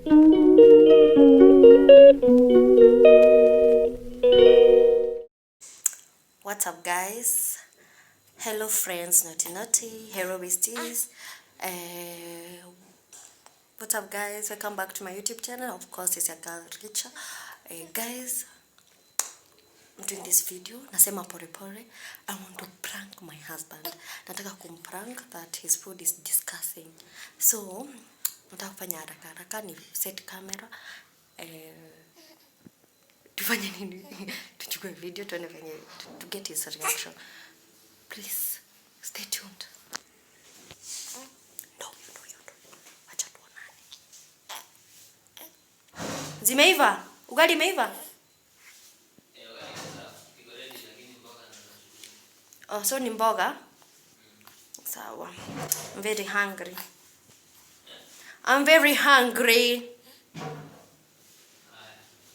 What's up, guys? Hello friends, naughty, hello besties. What's up, guys? Welcome back to my YouTube channel. Of course, it's your girl Richa. Guys, I'm doing this video. Nasema pore pore. I want to prank my husband. Nataka kumprank that his food is disgusting. So, nataka kufanya haraka haraka ni set camera. Tufanye nini? Tuchukue video tuone venye to get his reaction. Please stay tuned. No. Acha tuonane. Zimeiva? Ugali imeiva? Oh, so ni mboga? Sawa. I'm very hungry.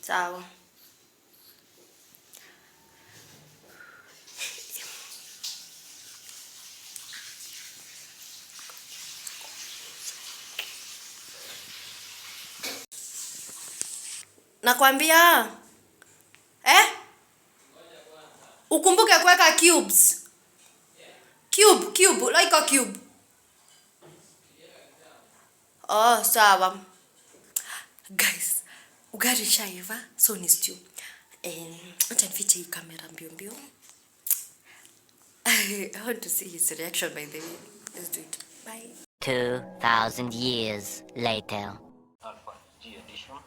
Sawa. Nakwambia ukumbuke kuweka cubes. Cube, like a cube. Oh, sawa. Guys, ugali shaiva, so ni stew. Acha nifiche hii kamera mbio. I want to see his reaction by the way. Let's do it. Bye. 2,000 years later. Alpha G edition,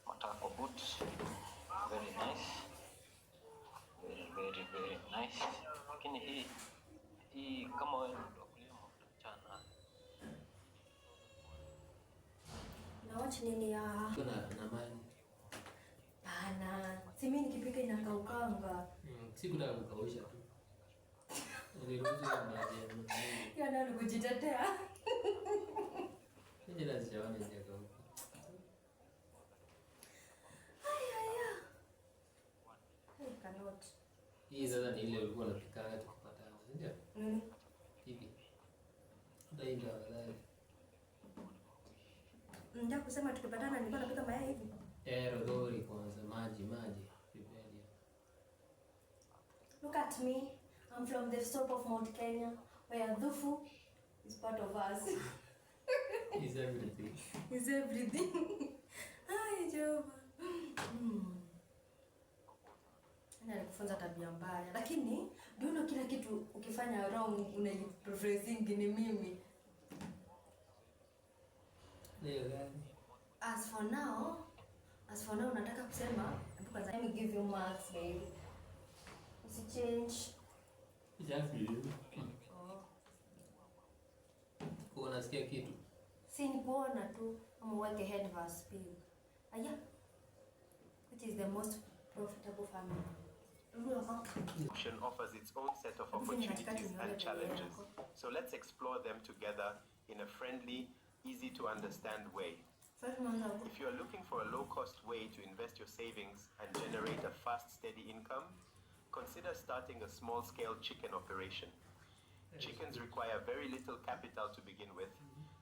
Matako boots, very nice, very nice. Lakini hii kama wewe ndio kulima utachana. Na wacha nini ya? Na mani. Bana, si mimi nikipika inakaukanga. Sikutaka kukausha tu. Niliruhusu ya maji. Yana kujitetea. Nje lazima jawane ndio. Cannot. Hii sasa ni ile ulikuwa unapikanga tukipatana, ndio? Nini? Hivi. Ndio ndio afadhali. Ndio kusema tukipatana nilikuwa napika mayai hivi. Rodori kwanza maji. Prepare. Look at me. I'm from the top of Mount Kenya where dhufu is part of us. Is everything. Is everything. Ai Jehova. Nalikufunza tabia mbaya. Lakini ndio kila kitu ukifanya wrong unaiprofessing ni mimi. Leo gani? As for now nataka kusema kwanza let me give you marks baby. Usichange. Exactly. Kwa nasikia kitu. Si ni kuona tu amweke head verse speed. Aya. Which is the most profitable family? Option offers its own set of opportunities and challenges. So let's explore them together in a friendly, easy to understand way. If you are looking for a low-cost way to invest your savings and generate a fast, steady income, consider starting a small-scale chicken operation. Chickens require very little capital to begin with.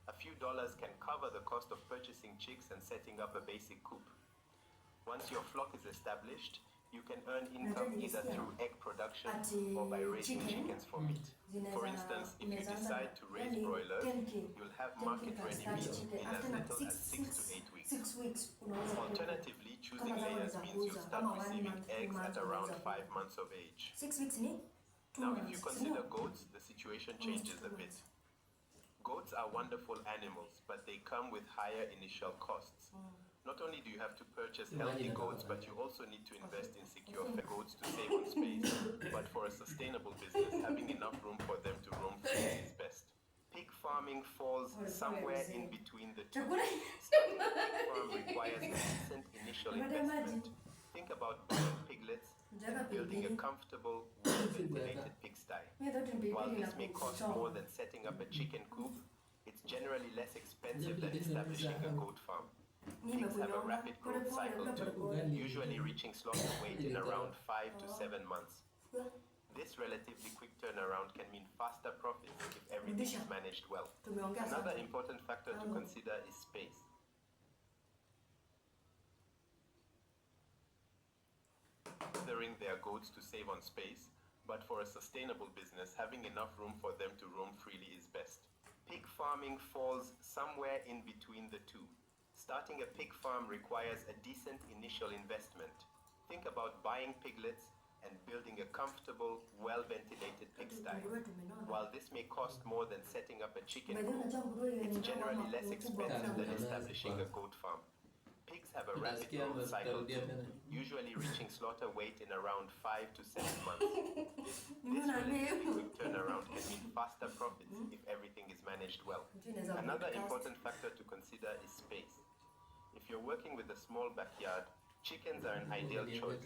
A few dollars can cover the cost of purchasing chicks and setting up a basic coop. Once your flock is established, you can earn income either through egg production or by raising chickens for meat. For instance, if you decide to raise broilers, you'll have market-ready meat in as little as 6 to 8 weeks. Alternatively, choosing layers means you'll start receiving eggs at around 5 months of age. 6 weeks Now, if you consider goats, the situation changes a bit. Goats are wonderful animals, but they come with higher initial costs. Not only do you have to purchase healthy goats, but you also need to invest in secure goats to save on space. But for a sustainable business, having enough room for them to roam free is best. Pig farming falls somewhere in between the two. Starting a pig farm requires a decent initial investment. Think about buying piglets and building a comfortable, well-ventilated pigsty. While this may cost more than setting up a chicken coop, it's generally less expensive than establishing a goat farm. Pigs have a rapid growth cycle too, usually reaching slaughter weight in around 5 to 7 months. This relatively quick turnaround can mean faster profits if everything is managed well. Another important factor to consider is space. slaughtering their goats to save on space, but for a sustainable business, having enough room for them to roam freely is best. Pig farming falls somewhere in between the two. Starting a pig farm requires a decent initial investment. Think about buying piglets and building a comfortable, well-ventilated pigsty. While this may cost more than setting up a chicken coop, it's generally less expensive than establishing a goat farm. Pigs have a rapid growth cycle too, usually reaching slaughter weight in around 5 to 7 months. This relatively quick turnaround can mean faster profits if everything is managed well. Another important factor to consider is space. If you're working with a small backyard, chickens are an ideal choice.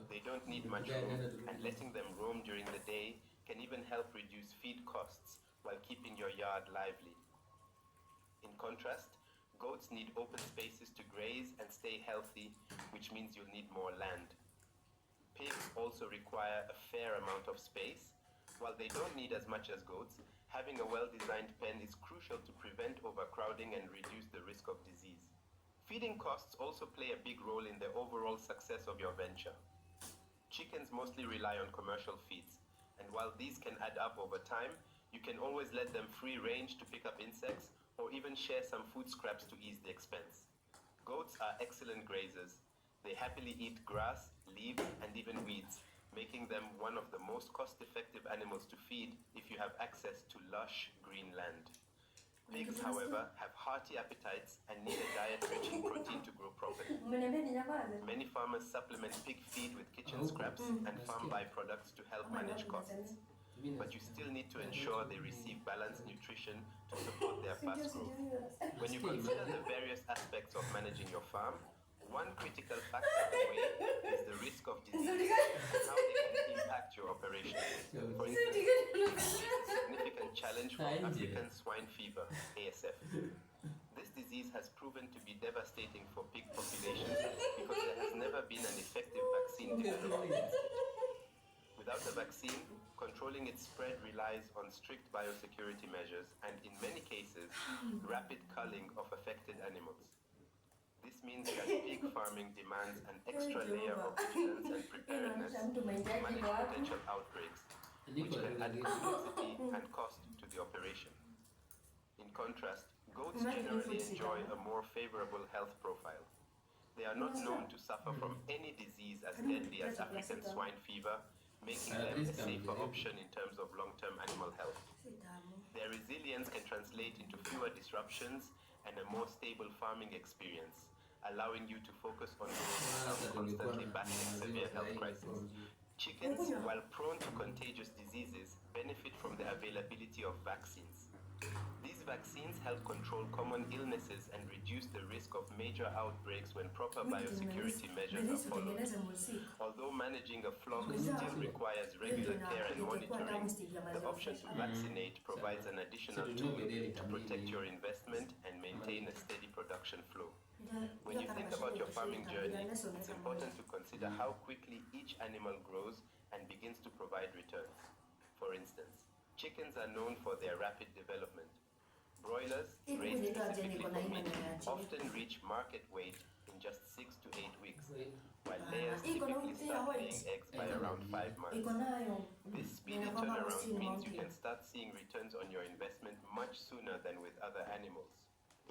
They don't need much room, and letting them roam during the day can even help reduce feed costs while keeping your yard lively. In contrast, goats need open spaces to graze and stay healthy, which means you'll need more land. Pigs also require a fair amount of space. While they don't need as much as goats, having a well-designed pen is crucial to prevent overcrowding and reduce the risk of disease. Feeding costs also play a big role in the overall success of your venture. Chickens mostly rely on commercial feeds, and while these can add up over time, you can always let them free range to pick up insects or even share some food scraps to ease the expense. Goats are excellent grazers. They happily eat grass, leaves, and even weeds, making them one of the most cost-effective animals to feed if you have access to lush green land. Pigs, however, have hearty appetites and need a diet rich in protein to grow properly. Many farmers supplement pig feed with kitchen scraps and farm byproducts to help manage costs. But you still need to ensure they receive balanced nutrition to support their fast growth. When you consider the various aspects of managing your farm, one critical factor to weigh is the risk of disease and how they can impact your operations. For instance, a significant challenge for African swine fever, ASF. This disease has proven to be devastating for pig populations because there has never been an effective vaccine developed. Without a vaccine, controlling its spread relies on strict biosecurity measures and, in many cases, rapid culling of affected animals. This means that pig farming demands an extra layer of vigilance and preparedness to manage potential outbreaks, which can add complexity and cost to the operation. In contrast, goats generally enjoy a more favorable health profile. They are not known to suffer from any disease as deadly as African swine fever, making them a safer option in terms of long-term animal health. Their resilience can translate into fewer disruptions and a more stable farming experience, allowing you to focus on growth without constantly battling severe health crises. Chickens, while prone to contagious diseases, benefit from the availability of vaccines. These vaccines help control common illnesses and reduce the risk of major outbreaks when proper biosecurity measures are followed. Although managing a flock still requires regular care and monitoring, the option to vaccinate provides an additional tool to protect your investment and maintain a steady production flow. When you think about your farming journey, it's important to consider how quickly each animal grows and begins to provide returns. For instance, chickens are known for their rapid development. Broilers, raised specifically for meat, often reach market weight in just 6 to 8 weeks, while layers typically start laying eggs by around 5 months. This speedy turnaround means you can start seeing returns on your investment much sooner than with other animals.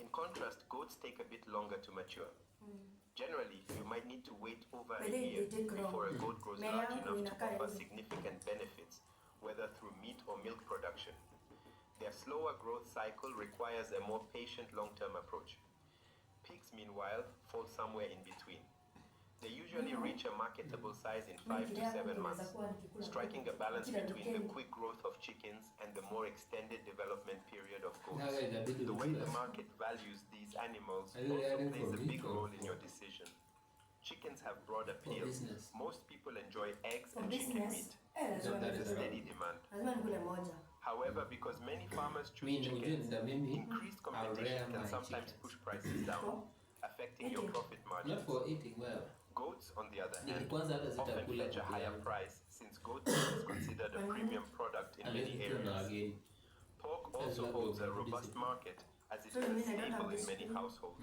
In contrast, goats take a bit longer to mature. Generally, you might need to wait over a year before a goat grows large enough to offer significant benefits, whether through meat or milk production. Their slower growth cycle requires a more patient long-term approach. Pigs, meanwhile, fall somewhere in between. They usually reach a marketable size in 5 to 7 months, striking a balance between the quick growth of chickens and the more extended development period of goats. The way the market values these animals also plays a big role in your decision. Chickens have broad appeal. Most people enjoy eggs and chicken meat, so there's a steady demand. However, because many farmers choose chickens, increased competition can sometimes push prices down, affecting your profit margins. Goats, on the other hand, often fetch a higher price since goat meat is considered a premium product in many areas. Pork also holds a robust market as it is a staple in many households.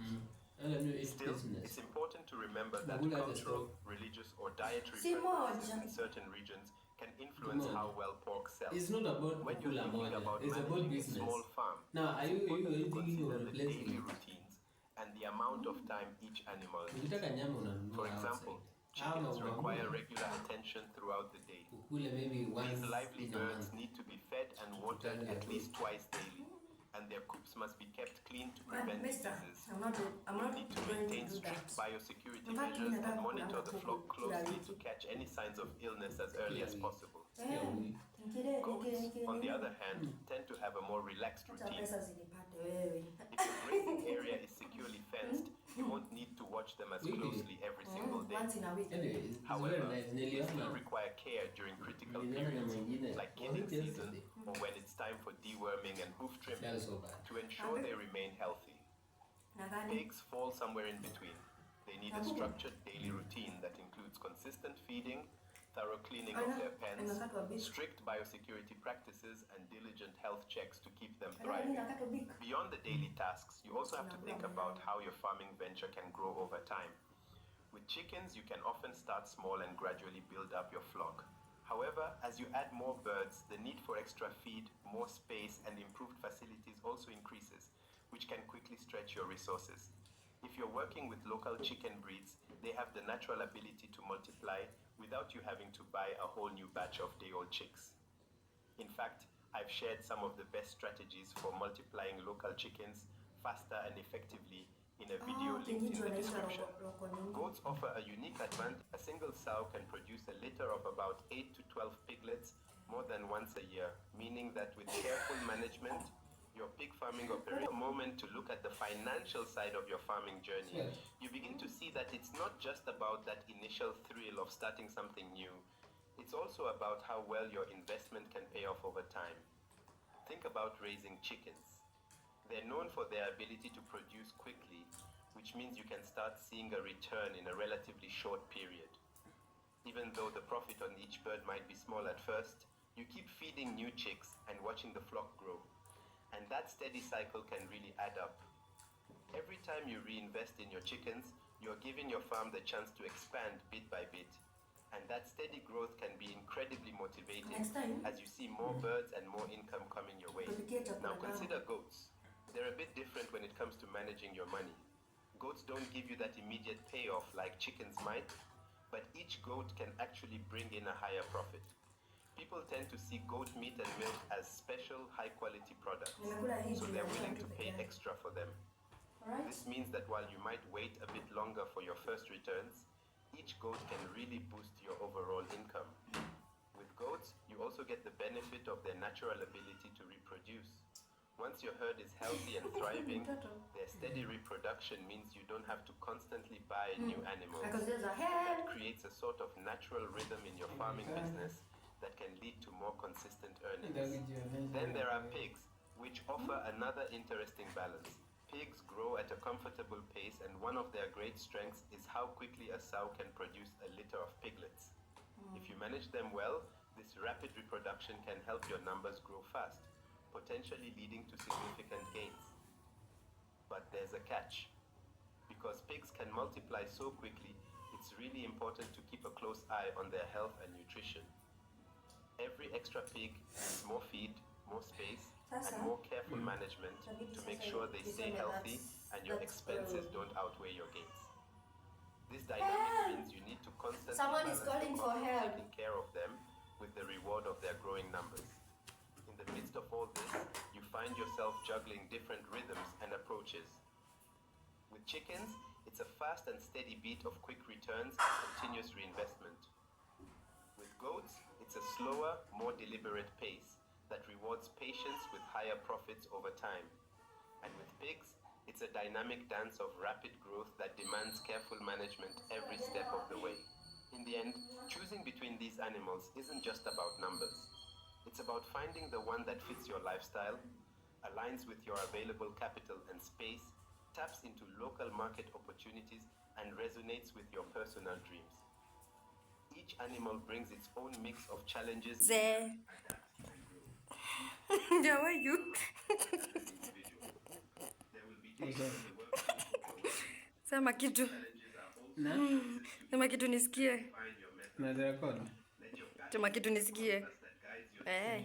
Still, it's important to remember that Magula has a cultural, stroke. religious, or dietary Si preferences moja. in certain regions can influence Moja. how well pork sells. It's not about When you're kukula thinking moja. about It's about managing a business. small farm, Now, are it's you important to thinking of consider the daily replacement? routines and the amount of time each animal needs. Ukitaka nyama For unanunua example, outside. chickens Ama require uamue regular attention throughout the day. ukule maybe once These lively in a birds month. need to be fed and watered at least twice daily, and their coops must be kept clean to prevent Mister, diseases. I'm not You need to going to maintain do strict that. biosecurity In fact, measures mimi and nataka monitor the kulala flock kuku closely kila to wiki. catch any signs of illness as early as possible. Goats, on the other hand, tend to have a more relaxed Acha routine. pesa zinipate wewe. If your grazing area is securely fenced, you won't need to watch them as closely every single day. Once in a week. Anyway, it's However, very nice. they still Niliona require care during critical niliona periods, mwingine like killing was it season yesterday? or when it's time for deworming and hoof That trimming, was so bad. to ensure they remain healthy. Nadhani Pigs fall somewhere in between. They need a structured daily routine that includes consistent feeding, thorough cleaning of their pens, strict biosecurity practices, and diligent health checks to keep them thriving. Beyond the daily tasks, you also have to think about how your farming venture can grow over time. With chickens, you can often start small and gradually build up your flock. However, as you add more birds, the need for extra feed, more space, and improved facilities also increases, which can quickly stretch your resources. If you're working with local chicken breeds, they have the natural ability to multiply without you having to buy a whole new batch of day-old chicks. In fact, I've shared some of the best strategies for multiplying local chickens faster and effectively in a video linked in the description. Goats offer a unique advantage. A single sow can produce a litter of about 8 to 12 piglets more than once a year, meaning that with careful management, your pig farming operation, a moment to look at the financial side of your farming journey, you begin to see that it's not just about that initial thrill of starting something new. It's also about how well your investment can pay off over time. Think about raising chickens. They're known for their ability to produce quickly, which means you can start seeing a return in a relatively short period. Even though the profit on each bird might be small at first, you keep feeding new chicks and watching the flock grow. And that steady cycle can really add up. Every time you reinvest in your chickens, you're giving your farm the chance to expand bit by bit. And that steady growth can be incredibly motivating as you see more birds and more income coming your way. Now consider goats. They're a bit different when it comes to managing your money. Goats don't give you that immediate payoff like chickens might, but each goat can actually bring in a higher profit. People tend to see goat meat and milk as special, high-quality products, so they're willing to pay extra for them. This means that while you might wait a bit longer for your first returns, each goat can really boost your overall income. With goats, you also get the benefit of their natural ability to reproduce. Once your herd is healthy and thriving, their steady reproduction means you don't have to constantly buy new animals. That creates a sort of natural rhythm in your farming business that can lead to more consistent earnings. Then there are pigs, which offer another interesting balance. Pigs grow at a comfortable pace, and one of their great strengths is how quickly a sow can produce a litter of piglets. If you manage them well, this rapid reproduction can help your numbers grow fast, potentially leading to significant gains. But there's a catch. Because pigs can multiply so quickly, it's really important to keep a close eye on their health and nutrition. Every extra pig needs more feed, more space, and more careful management to make sure they stay healthy and your expenses don't outweigh your gains. This dynamic means you need to constantly Someone is balance calling the for cost of help. taking care of them with the reward of their growing numbers. In the midst of all this, you find yourself juggling different rhythms and approaches. With chickens, it's a fast and steady beat of quick returns and continuous reinvestment. With goats, it's a slower, more deliberate pace that rewards patience with higher profits over time. And with pigs, it's a dynamic dance of rapid growth that demands careful management every step of the way. In the end, choosing between these animals isn't just about numbers. It's about finding the one that fits your lifestyle, aligns with your available capital and space, taps into local market opportunities, and resonates with your personal dreams. Each animal brings its own mix of challenges. How are you? There will be days when the work feels overwhelming, Sema kitu. Na Sema kitu nisikie. na record. Sema kitu nisikie. Eh.